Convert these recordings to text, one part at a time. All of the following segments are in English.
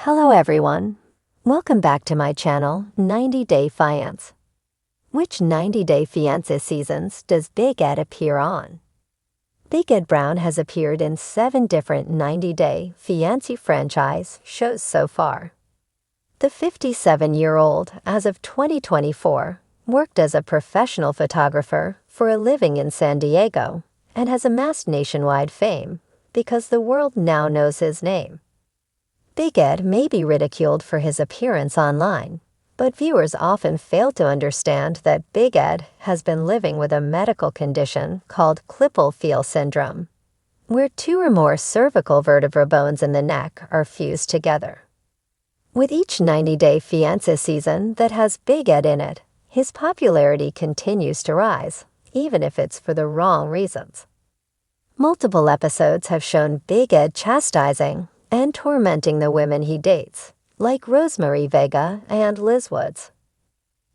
Hello everyone. Welcome back to my channel, 90 Day Fiance. Which 90 Day Fiancé seasons does Big Ed appear on? Big Ed Brown has appeared in 7 different 90 Day Fiancé franchise shows so far. The 57-year-old, as of 2024, worked as a professional photographer for a living in San Diego and has amassed nationwide fame because the world now knows his name. Big Ed may be ridiculed for his appearance online, but viewers often fail to understand that Big Ed has been living with a medical condition called Klippel-Feil syndrome, where 2 or more cervical vertebra bones in the neck are fused together. With each 90 Day Fiancé season that has Big Ed in it, his popularity continues to rise, even if it's for the wrong reasons. Multiple episodes have shown Big Ed chastising and tormenting the women he dates, like Rosemary Vega and Liz Woods.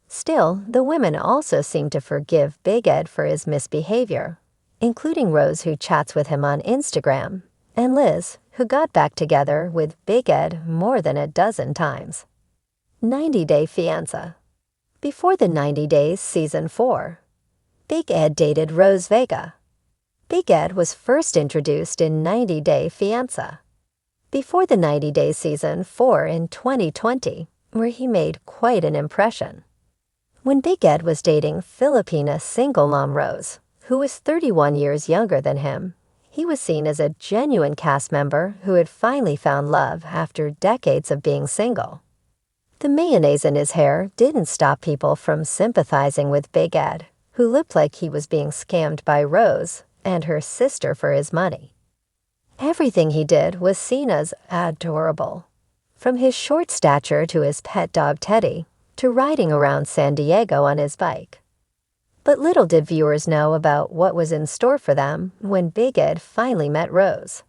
Still, the women also seem to forgive Big Ed for his misbehavior, including Rose, who chats with him on Instagram, and Liz, who got back together with Big Ed more than a dozen times. 90 Day Fiancé. Before the 90 Days Season 4, Big Ed dated Rose Vega. Big Ed was first introduced in 90 Day Fiancé before the 90 Day Season 4 in 2020, where he made quite an impression. When Big Ed was dating Filipina single mom Rose, who was 31 years younger than him, he was seen as a genuine cast member who had finally found love after decades of being single. The mayonnaise in his hair didn't stop people from sympathizing with Big Ed, who looked like he was being scammed by Rose and her sister for his money. Everything he did was seen as adorable, from his short stature to his pet dog Teddy, to riding around San Diego on his bike. But little did viewers know about what was in store for them when Big Ed finally met Rose.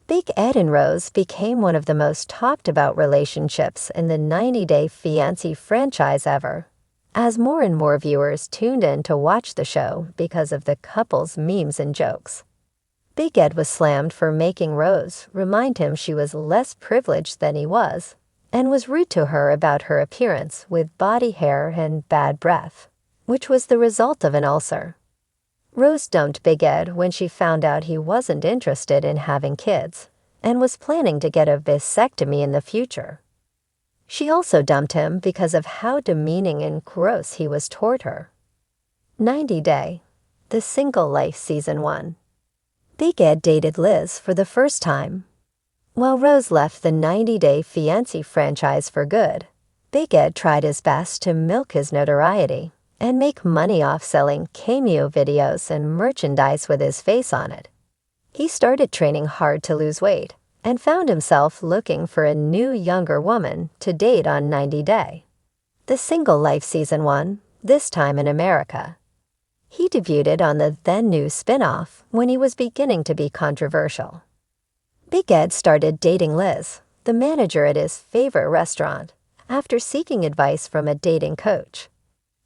Big Ed and Rose became one of the most talked about relationships in the 90 Day Fiancé franchise ever, as more and more viewers tuned in to watch the show because of the couple's memes and jokes. Big Ed was slammed for making Rose remind him she was less privileged than he was, and was rude to her about her appearance with body hair and bad breath, which was the result of an ulcer. Rose dumped Big Ed when she found out he wasn't interested in having kids and was planning to get a vasectomy in the future. She also dumped him because of how demeaning and gross he was toward her. 90 Day, The Single Life Season 1. Big Ed dated Liz for the first time. While Rose left the 90 Day Fiancé franchise for good, Big Ed tried his best to milk his notoriety and make money off selling cameo videos and merchandise with his face on it. He started training hard to lose weight and found himself looking for a new, younger woman to date on 90 Day. The Single Life Season 1, this time in America. He debuted on the then-new spin-off when he was beginning to be controversial. Big Ed started dating Liz, the manager at his favorite restaurant, after seeking advice from a dating coach.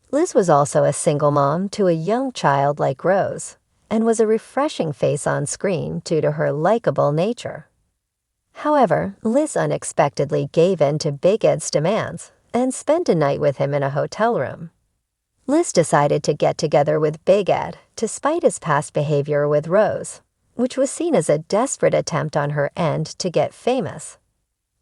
Liz was also a single mom to a young child like Rose, and was a refreshing face on screen due to her likable nature. However, Liz unexpectedly gave in to Big Ed's demands and spent a night with him in a hotel room. Liz decided to get together with Big Ed despite his past behavior with Rose, which was seen as a desperate attempt on her end to get famous.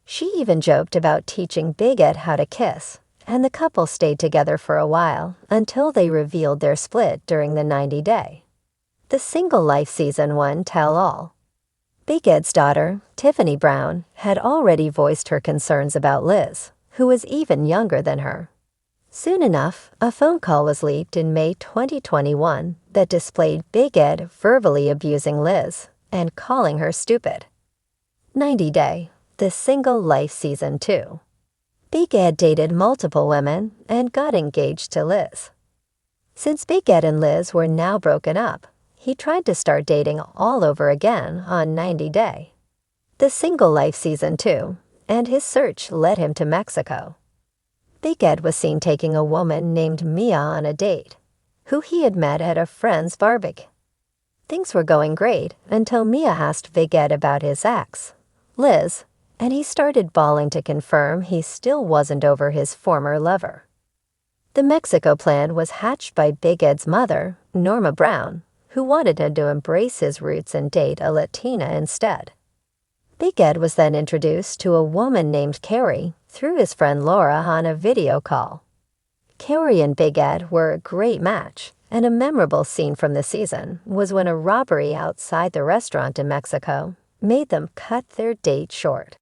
She even joked about teaching Big Ed how to kiss, and the couple stayed together for a while until they revealed their split during the 90 Day. The Single Life Season 1 Tell-All. Big Ed's daughter, Tiffany Brown, had already voiced her concerns about Liz, who was even younger than her. Soon enough, a phone call was leaked in May 2021 that displayed Big Ed verbally abusing Liz and calling her stupid. 90 Day, The Single Life Season 2. Big Ed dated multiple women and got engaged to Liz. Since Big Ed and Liz were now broken up, he tried to start dating all over again on 90 Day. The Single Life Season 2, and his search led him to Mexico. Big Ed was seen taking a woman named Mia on a date, who he had met at a friend's barbecue. Things were going great until Mia asked Big Ed about his ex, Liz, and he started bawling to confirm he still wasn't over his former lover. The Mexico plan was hatched by Big Ed's mother, Norma Brown, who wanted him to embrace his roots and date a Latina instead. Big Ed was then introduced to a woman named Carrie through his friend Laura on a video call. Carrie and Big Ed were a great match, and a memorable scene from the season was when a robbery outside the restaurant in Mexico made them cut their date short.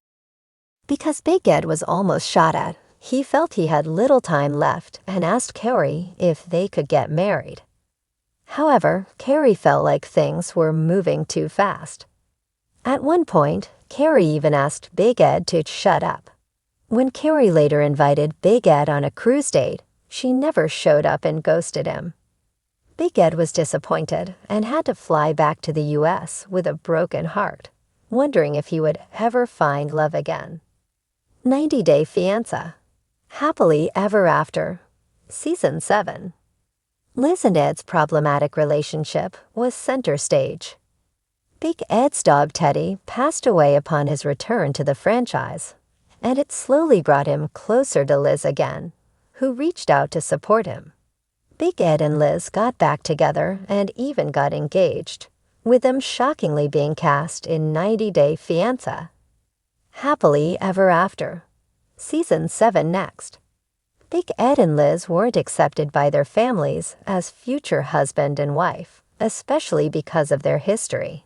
Because Big Ed was almost shot at, he felt he had little time left and asked Carrie if they could get married. However, Carrie felt like things were moving too fast. At one point, Carrie even asked Big Ed to shut up. When Carrie later invited Big Ed on a cruise date, she never showed up and ghosted him. Big Ed was disappointed and had to fly back to the U.S. with a broken heart, wondering if he would ever find love again. 90-Day Fiancé. Happily Ever After. Season 7. Liz and Ed's problematic relationship was center stage. Big Ed's dog Teddy passed away upon his return to the franchise, and it slowly brought him closer to Liz again, who reached out to support him. Big Ed and Liz got back together and even got engaged, with them shockingly being cast in 90-Day Fiancé. Happily Ever After. Season 7 next. Big Ed and Liz weren't accepted by their families as future husband and wife, especially because of their history.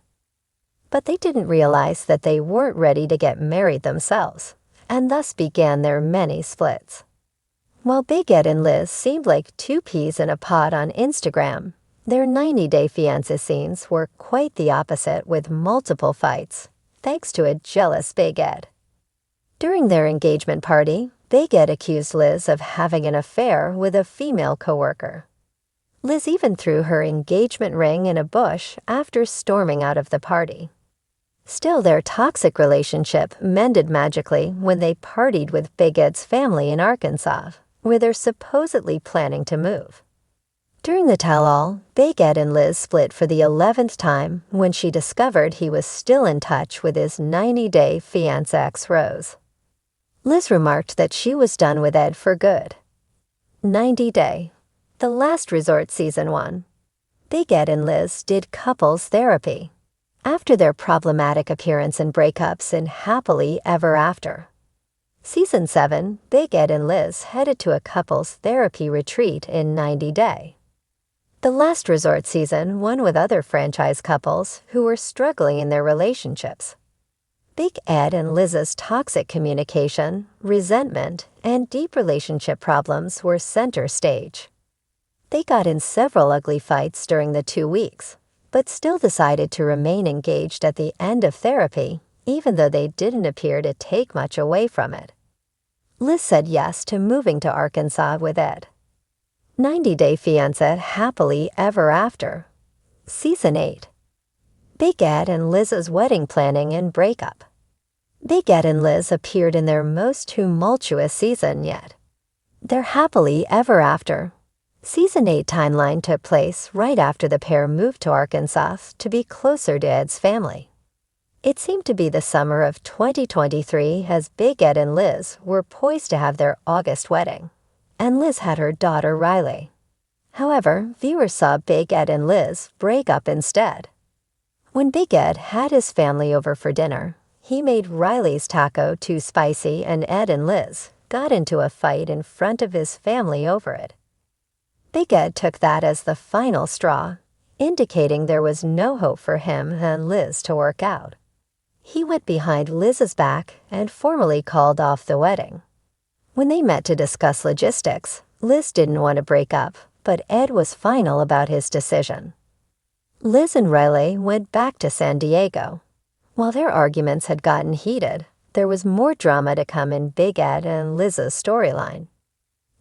But they didn't realize that they weren't ready to get married themselves, and thus began their many splits. While Big Ed and Liz seemed like two peas in a pod on Instagram, their 90-Day Fiancé scenes were quite the opposite, with multiple fights, thanks to a jealous Big Ed. During their engagement party, Big Ed accused Liz of having an affair with a female coworker. Liz even threw her engagement ring in a bush after storming out of the party. Still, their toxic relationship mended magically when they partied with Big Ed's family in Arkansas, where they're supposedly planning to move. During the tell-all, Big Ed and Liz split for the 11th time when she discovered he was still in touch with his 90-Day Fiancé ex-Rose. Liz remarked that she was done with Ed for good. 90-Day. The Last Resort Season 1. Big Ed and Liz did couples therapy after their problematic appearance and breakups in Happily Ever After. Season 7, Big Ed and Liz headed to a couples therapy retreat in 90-Day. The Last Resort season won with other franchise couples who were struggling in their relationships. Big Ed and Liz's toxic communication, resentment, and deep relationship problems were center stage. They got in several ugly fights during the 2 weeks, but still decided to remain engaged at the end of therapy, even though they didn't appear to take much away from it. Liz said yes to moving to Arkansas with Ed. 90-Day Fiancé Happily Ever After. Season 8. Big Ed and Liz's wedding planning and breakup. Big Ed and Liz appeared in their most tumultuous season yet. Their Happily Ever After. Season 8 timeline took place right after the pair moved to Arkansas to be closer to Ed's family. It seemed to be the summer of 2023 as Big Ed and Liz were poised to have their August wedding, and Liz had her daughter Riley. However, viewers saw Big Ed and Liz break up instead. When Big Ed had his family over for dinner, he made Riley's taco too spicy, and Ed and Liz got into a fight in front of his family over it. Big Ed took that as the final straw, indicating there was no hope for him and Liz to work out. He went behind Liz's back and formally called off the wedding. When they met to discuss logistics, Liz didn't want to break up, but Ed was final about his decision. Liz and Riley went back to San Diego. While their arguments had gotten heated, there was more drama to come in Big Ed and Liz's storyline.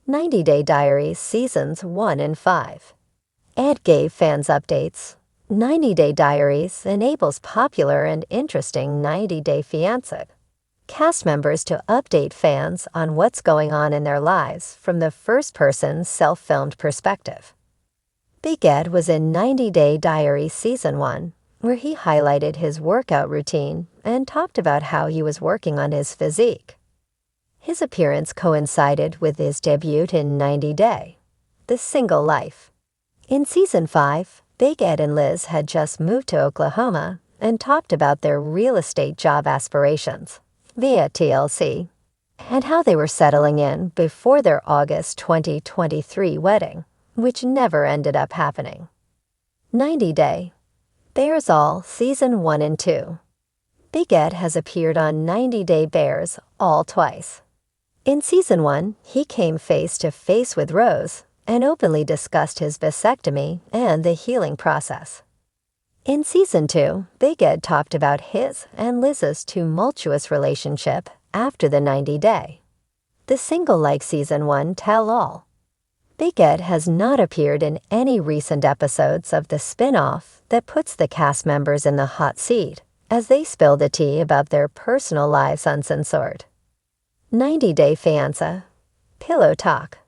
90-Day Diaries Seasons 1 and 5. Ed gave fans updates. 90-Day Diaries enables popular and interesting 90-Day Fiancé cast members to update fans on what's going on in their lives from the first-person self-filmed perspective. Big Ed was in 90-Day Diaries Season 1, where he highlighted his workout routine and talked about how he was working on his physique. His appearance coincided with his debut in 90 Day, The Single Life. In Season 5, Big Ed and Liz had just moved to Oklahoma and talked about their real estate job aspirations via TLC and how they were settling in before their August 2023 wedding, which never ended up happening. 90 Day, Bears All Season 1 and 2. Big Ed has appeared on 90 Day Bears All twice. In Season 1, he came face to face with Rose and openly discussed his vasectomy and the healing process. In Season 2, Big Ed talked about his and Liz's tumultuous relationship after the 90 Day. The single-like Season 1 tell-all. Big Ed has not appeared in any recent episodes of the spin-off that puts the cast members in the hot seat as they spill the tea about their personal lives uncensored. 90 Day Fiancé, Pillow Talk.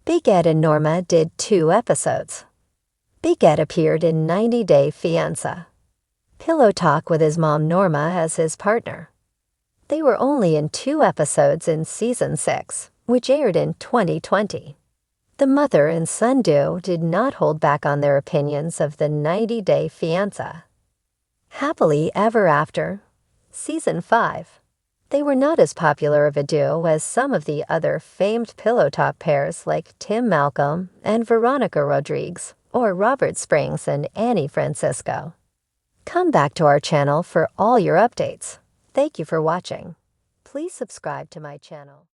Big Ed and Norma did 2 episodes. Big Ed appeared in 90 Day Fiancé, Pillow Talk with his mom Norma as his partner. They were only in 2 episodes in Season 6, which aired in 2020. The mother and son duo did not hold back on their opinions of the 90 Day Fiancé. Happily Ever After, Season 5. They were not as popular of a duo as some of the other famed pillow talk pairs like Tim Malcolm and Veronica Rodriguez or Robert Springs and Annie Francisco. Come back to our channel for all your updates. Thank you for watching. Please subscribe to my channel.